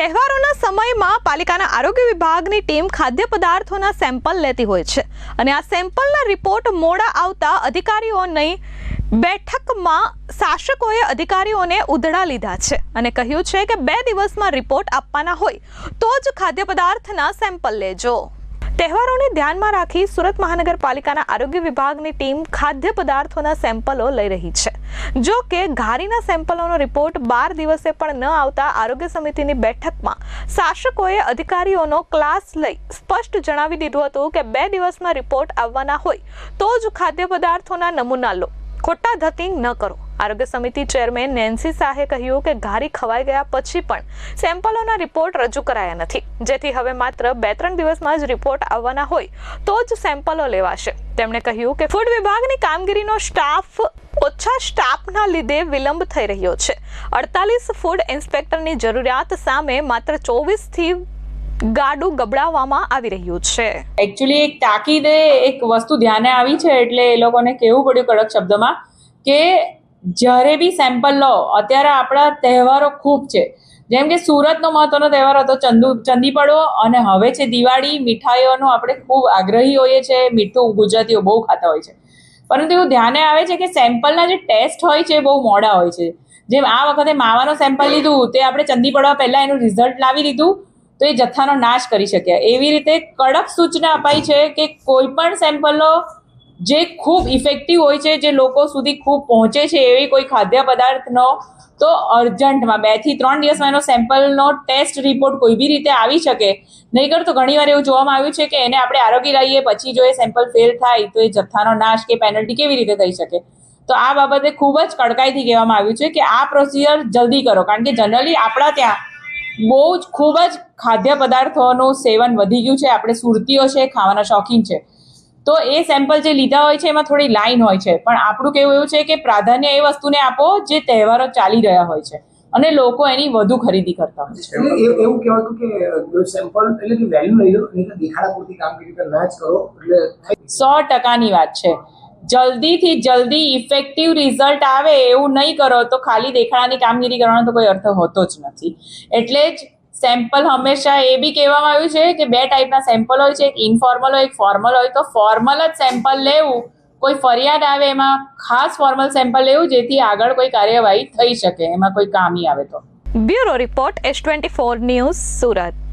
તહેવારોના સમયમાં પાલિકાના આરોગ્ય વિભાગની ટીમ ખાદ્ય પદાર્થોના સેમ્પલ લેતી હોય છે અને આ સેમ્પલના રિપોર્ટ મોડા આવતા અધિકારીઓની બેઠકમાં શાસકોએ અધિકારીઓને ઉધડા લીધા છે અને કહ્યું છે કે 2 દિવસમાં રિપોર્ટ આપવાના હોય તો જ ખાદ્ય પદાર્થના સેમ્પલ લેજો। તહેવારોને ધ્યાનમાં રાખી સુરત મહાનગરપાલિકાના આરોગ્ય વિભાગની ટીમ ખાદ્ય પદાર્થોના સેમ્પલો લઈ રહી છે। જો કે ઘારીના સેમ્પલોનો રિપોર્ટ 12 દિવસે પણ ન આવતા આરોગ્ય સમિતિની બેઠકમાં શાસકોએ અધિકારીઓનો ક્લાસ લઈ સ્પષ્ટ જણાવી દીધું હતું કે 2 દિવસમાં રિપોર્ટ આવવાના હોય તો જ ખાદ્ય પદાર્થોના નમૂના લો, ખોટા ધતિંગ ન કરો। આરોગ્ય સમિતિ ચેરમેન નેન્સી શાહે કહ્યું કે ઘારી ખવાઈ ગયા પછી પણ સેમ્પલોના રિપોર્ટ રજૂ કરાયા નથી, જેથી હવે માત્ર 2-3 દિવસમાં જ રિપોર્ટ આવવાના હોય તો જ સેમ્પલો લેવાશે। તેમણે કહ્યું કે ફૂડ વિભાગની કામગીરીનો ઓછા સ્ટાફના લીધે વિલંબ થઈ રહ્યો છે। 48 ફૂડ ઇન્સ્પેક્ટરની જરૂરિયાત સામે માત્ર 24 થી ગાડું ગબડાવવામાં આવી રહ્યું છે। એકચ્યુઅલી એક તાકીદે એક વસ્તુ ધ્યાને આવી છે, એટલે એ લોકોને કહેવું પડ્યું કડક શબ્દમાં કે જ્યારે બી સેમ્પલ લો, અત્યારે આપણા તહેવારો ખૂબ છે, જેમ કે સુરતનો મહત્વનો તહેવાર હતો ચંદીપડો અને હવે છે દિવાળી। મીઠાઈઓનો આપણે ખૂબ આગ્રહી હોઈએ છીએ, મીઠું ગુજરાતીઓ બહુ ખાતા હોય છે, પરંતુ એવું ધ્યાને આવે છે કે સેમ્પલના જે ટેસ્ટ હોય છે બહુ મોડા હોય છે। જેમ આ વખતે માવાનો સેમ્પલ લીધું તે આપણે ચંદી પડવા પહેલાં એનું રિઝલ્ટ લાવી દીધું તો એ જથ્થાનો નાશ કરી શક્યા। એવી રીતે કડક સૂચના અપાઈ છે કે કોઈ પણ સેમ્પલનો જે ખૂબ ઇફેક્ટિવ હોય છે, જે લોકો સુધી ખૂબ પહોંચે છે, એવી કોઈ ખાદ્ય પદાર્થનો તો અર્જન્ટમાં 2 થી 3 દિવસમાં એનો સેમ્પલનો ટેસ્ટ રિપોર્ટ કોઈ બી રીતે આવી શકે, નહીંતર તો ઘણીવાર એવું જોવામાં આવ્યું છે કે એને આપણે આરોગી લઈએ પછી જો એ સેમ્પલ ફેલ થાય તો એ જથ્થાનો નાશ કે પેનલ્ટી કેવી રીતે થઈ શકે। તો આ બાબતે ખૂબ જ કડકાઈથી કહેવામાં આવ્યું છે કે આ પ્રોસિજર જલ્દી કરો, કારણ કે જનરલી આપણા ત્યાં બહુ જ ખૂબ જ ખાદ્ય પદાર્થોનું સેવન વધી ગયું છે। આપણે સુરતીઓ છે, ખાવાના શોખીન છે, તો એ સેમ્પલ જે લીધા હોય છે એમાં થોડી લાઈન હોય છે, પણ આપણું કહેવું એવું છે કે પ્રાધાન્ય એ વસ્તુને આપો જે તહેવારો ચાલી રહ્યા હોય છે અને લોકો એની વધુ ખરીદી કરતા હોય છે। એવું કહેવાતું કે સેમ્પલ એટલે કે વેલ્યુ લઈ લો, નહીં તો દેખાડા પૂરતી કામગીરી ના જ કરો, એટલે 100%ની વાત છે। જલ્દીથી જલ્દી ઇફેક્ટિવ રિઝલ્ટ આવે એવું નહીં કરો તો ખાલી દેખાડાની કામગીરી કરવાનો તો કોઈ અર્થ હોતો જ નથી। એટલે જ સેમ્પલ હંમેશા એ બી કહેવામાં આવ્યું છે કે 2 ટાઈપના સેમ્પલ હોય છે, એક ઇનફોર્મલ હોય, એક ફોર્મલ હોય। તો ફોર્મલ જ સેમ્પલ લેવું, કોઈ ફરિયાદ આવે એમાં ખાસ ફોર્મલ સેમ્પલ લેવું જેથી આગળ કોઈ કાર્યવાહી થઈ શકે, એમાં કોઈ કામી આવે તો। Bureau report S24 news, Surat.